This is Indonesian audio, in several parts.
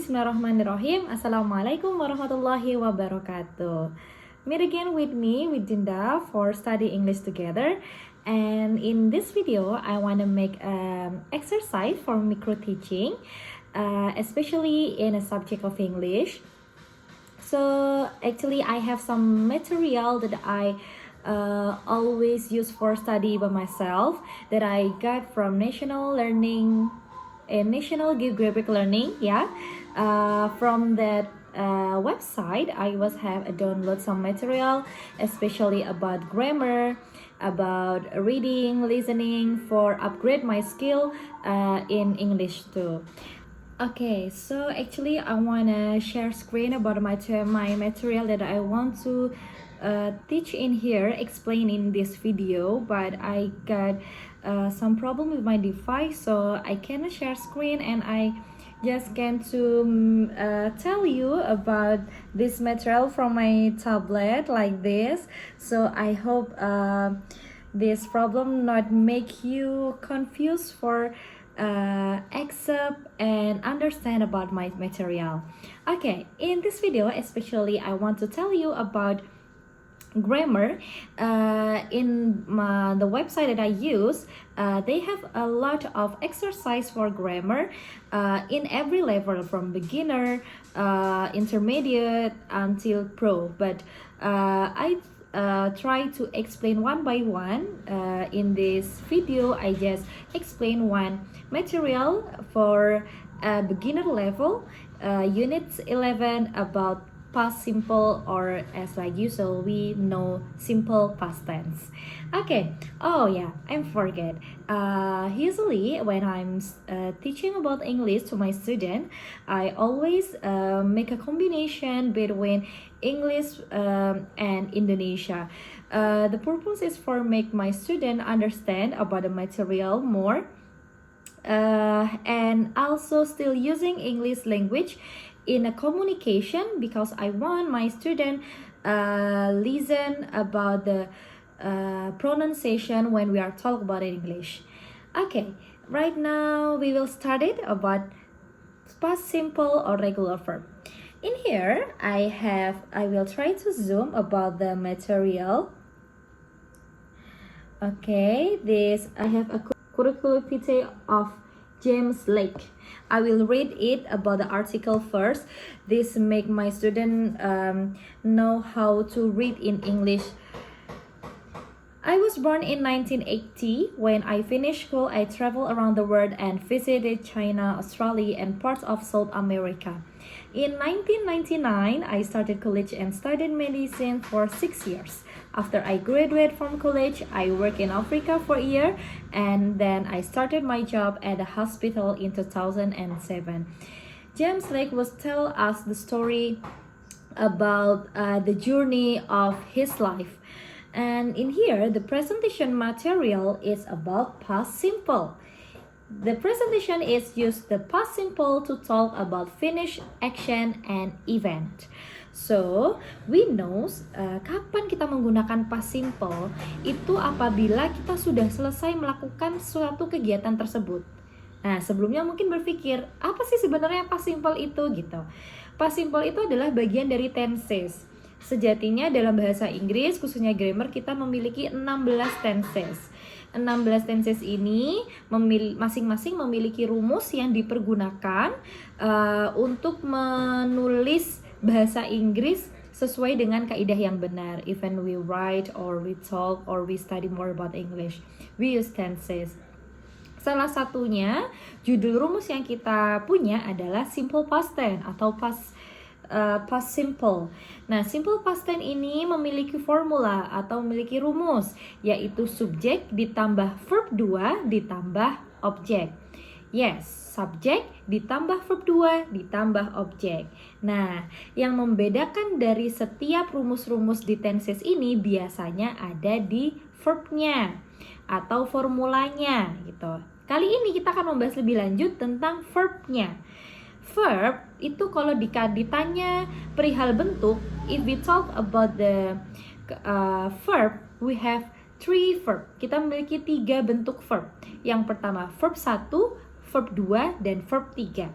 Bismillahirrahmanirrahim. Assalamualaikum warahmatullahi wabarakatuh. Meet again with me, with Dinda, for study English together. And in this video, I want to make an exercise for micro teaching, especially in a subject of English. So actually, I have some material that I always use for study by myself that I got from National Geographic Learning, from that website. I was have download some material, especially about grammar, about reading, listening, for upgrade my skill in English too. Okay, so actually I wanna share screen about my material that I want to teach in here, explain in this video, but I got some problem with my device, so I cannot share screen, and I just can to tell you about this material from my tablet like this. So I hope this problem not make you confused for accept and understand about my material. Okay, in this video especially I want to tell you about grammar. In the website that I use, they have a lot of exercise for grammar in every level, from beginner, intermediate until pro, but I try to explain one by one. In this video I just explain one material for beginner level, unit 11, about past simple, or as like usual we know, simple past tense. Okay, oh yeah, I forget. Usually when I'm teaching about English to my student, I always make a combination between English and Indonesia. The purpose is for make my student understand about the material more, and also still using English language in a communication, because I want my student listen about the pronunciation when we are talking about English. Okay, right now we will start it about past simple or regular verb. In here I will try to zoom about the material. Okay, this I have a curriculum vitae of James Lake. I will read it about the article first. This make my student know how to read in English. I was born in 1980. When I finished school, I traveled around the world and visited China, Australia, and parts of South America. In 1999, I started college and studied medicine for 6 years. After I graduated from college, I worked in Africa for a year, and then I started my job at a hospital in 2007. James Lake was tell us the story about the journey of his life. And in here, the presentation material is about past simple. The presentation is used the past simple to talk about finished action and event. So, we know kapan kita menggunakan past simple itu apabila kita sudah selesai melakukan suatu kegiatan tersebut. Nah, sebelumnya mungkin berpikir, apa sih sebenarnya past simple itu gitu. Past simple itu adalah bagian dari tenses. Sejatinya dalam bahasa Inggris, khususnya grammar, kita memiliki 16 tenses. 16 tenses ini masing-masing memiliki rumus yang dipergunakan untuk menulis bahasa Inggris sesuai dengan kaidah yang benar. Even we write or we talk or we study more about English, we use tenses. Salah satunya, judul rumus yang kita punya adalah simple past tense atau past simple. Nah, simple past tense ini memiliki formula atau memiliki rumus, yaitu subjek ditambah verb 2 ditambah objek. Yes, subjek ditambah verb 2 ditambah objek. Nah, yang membedakan dari setiap rumus-rumus di tenses ini biasanya ada di verbnya atau formulanya gitu. Kali ini kita akan membahas lebih lanjut tentang verbnya. Verb itu kalau ditanya perihal bentuk, if we talk about the verb, we have 3 verb. Kita memiliki 3 bentuk verb. Yang pertama verb 1, verb 2, dan verb 3.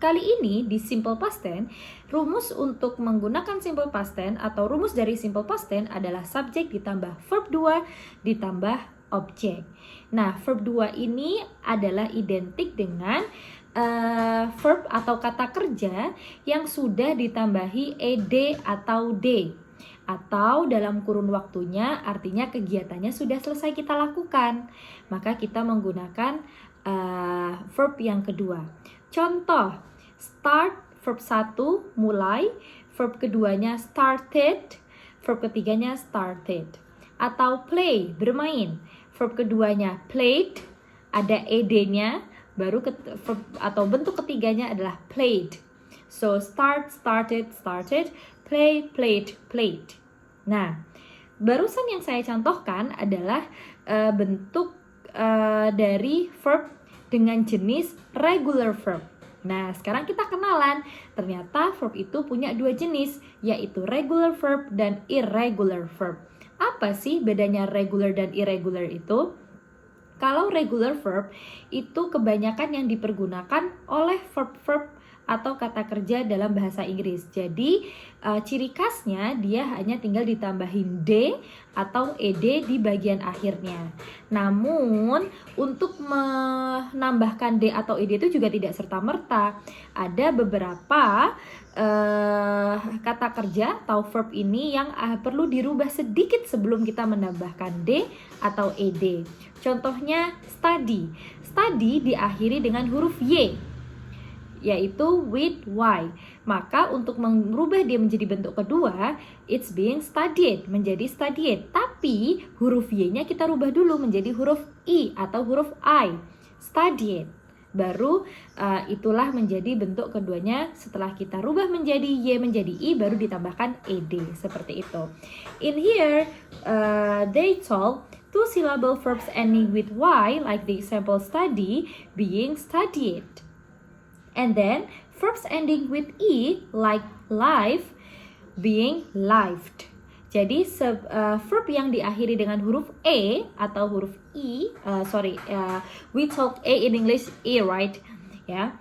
Kali ini di simple past tense, rumus untuk menggunakan simple past tense atau rumus dari simple past tense adalah subjek ditambah verb 2 ditambah objek. Nah, verb 2 ini adalah identik dengan verb atau kata kerja yang sudah ditambahi ed atau d, atau dalam kurun waktunya, artinya kegiatannya sudah selesai kita lakukan, maka kita menggunakan verb yang kedua. Contoh, start verb 1 mulai, verb keduanya started, verb ketiganya started. Atau play bermain, verb keduanya played, ada ed-nya, baru verb atau bentuk ketiganya adalah played. So start, started, started, play, played, played. Nah, barusan yang saya contohkan adalah bentuk dari verb dengan jenis regular verb. Nah, sekarang kita kenalan. Ternyata verb itu punya dua jenis, yaitu regular verb dan irregular verb. Apa sih bedanya regular dan irregular itu? Kalau regular verb itu kebanyakan yang dipergunakan oleh verb-verb atau kata kerja dalam bahasa Inggris. Jadi ciri khasnya dia hanya tinggal ditambahin d atau ed di bagian akhirnya. Namun untuk menambahkan d atau ed itu juga tidak serta-merta. Ada beberapa kata kerja atau verb ini yang perlu dirubah sedikit sebelum kita menambahkan d atau ed. Contohnya study. Study diakhiri dengan huruf y, yaitu with y. Maka untuk merubah dia menjadi bentuk kedua, it's being studied, menjadi studied. Tapi huruf y-nya kita rubah dulu menjadi huruf i atau huruf i, studied. Baru itulah menjadi bentuk keduanya. Setelah kita rubah menjadi y menjadi i, baru ditambahkan ed, seperti itu. In here, they told two syllable verbs ending with y, like the example study, being studied. And then verbs ending with e, like live, being lived. Jadi verb yang diakhiri dengan huruf e atau huruf i, we talk a in English e, right? Ya,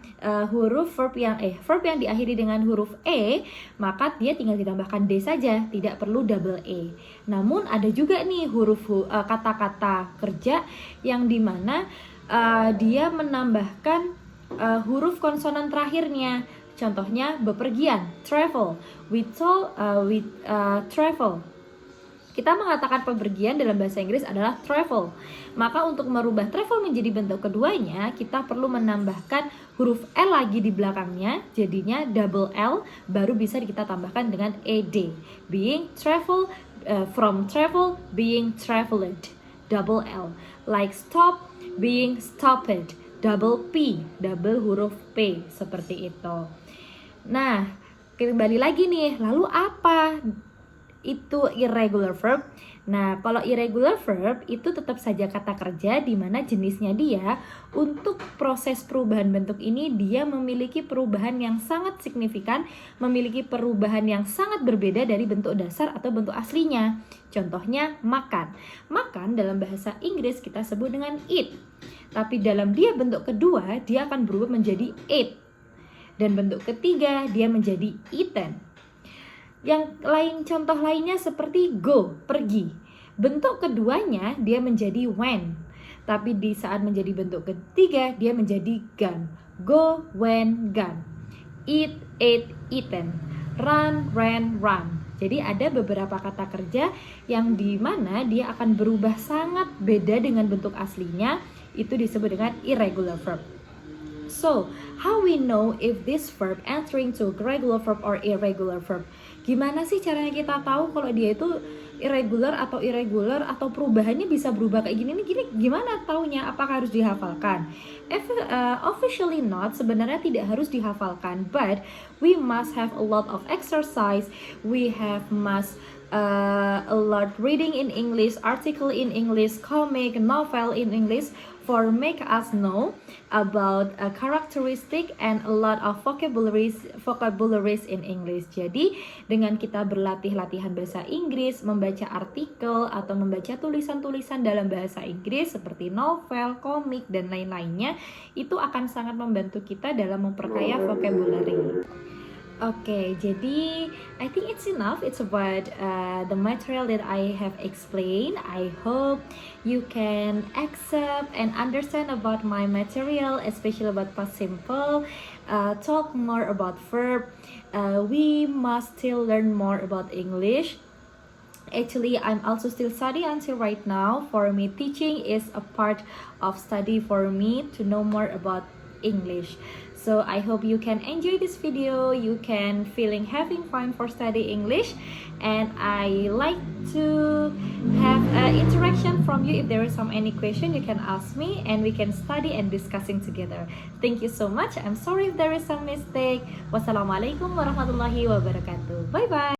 verb yang diakhiri dengan huruf e, maka dia tinggal ditambahkan d saja, tidak perlu double e. Namun ada juga nih huruf kata-kata kerja yang dimana dia menambahkan huruf konsonan terakhirnya. Contohnya bepergian, travel. We travel. Kita mengatakan bepergian dalam bahasa Inggris adalah travel. Maka untuk merubah travel menjadi bentuk keduanya, kita perlu menambahkan huruf L lagi di belakangnya, jadinya double L, baru bisa kita tambahkan dengan ed. Being travel, from travel, being traveled, double L. Like stop, being stopped, double P, double huruf P, seperti itu. Nah, kembali lagi nih, lalu apa itu irregular verb? Nah, kalau irregular verb itu tetap saja kata kerja di mana jenisnya dia untuk proses perubahan bentuk ini dia memiliki perubahan yang sangat signifikan, memiliki perubahan yang sangat berbeda dari bentuk dasar atau bentuk aslinya. Contohnya makan. Makan dalam bahasa Inggris kita sebut dengan eat. Tapi dalam dia bentuk kedua dia akan berubah menjadi ate. Dan bentuk ketiga dia menjadi eaten. Yang lain, contoh lainnya seperti go, pergi. Bentuk keduanya dia menjadi went. Tapi di saat menjadi bentuk ketiga dia menjadi gone. Go, went, gone. Eat, ate, eaten. Run, ran, run. Jadi ada beberapa kata kerja yang dimana dia akan berubah sangat beda dengan bentuk aslinya. Itu disebut dengan irregular verb. So, how we know if this verb entering to regular verb or irregular verb? Gimana sih caranya kita tahu kalau dia itu irregular atau perubahannya bisa berubah kayak gini? Gimana taunya? Apakah harus dihafalkan? Officially not, sebenarnya tidak harus dihafalkan, but we must have a lot of exercise. We must a lot reading in English, article in English, comic, novel in English for make us know about a characteristic and a lot of vocabularies in English. Jadi dengan kita berlatih latihan bahasa Inggris, membaca artikel atau membaca tulisan-tulisan dalam bahasa Inggris seperti novel, komik dan lain-lainnya, itu akan sangat membantu kita dalam memperkaya vocabulary. Oke, jadi I think it's enough. It's about the material that I have explained. I hope you can accept and understand about my material, especially about past simple. Talk more about verb. We must still learn more about English. Actually, I'm also still studying until right now. For me, teaching is a part of study for me to know more about English. So I hope you can enjoy this video, you can having fun for study English, and I like to have interaction from you. If there is any question, you can ask me and we can study and discussing together. Thank you so much. I'm sorry if there is some mistake. Wassalamualaikum warahmatullahi wabarakatuh. Bye bye.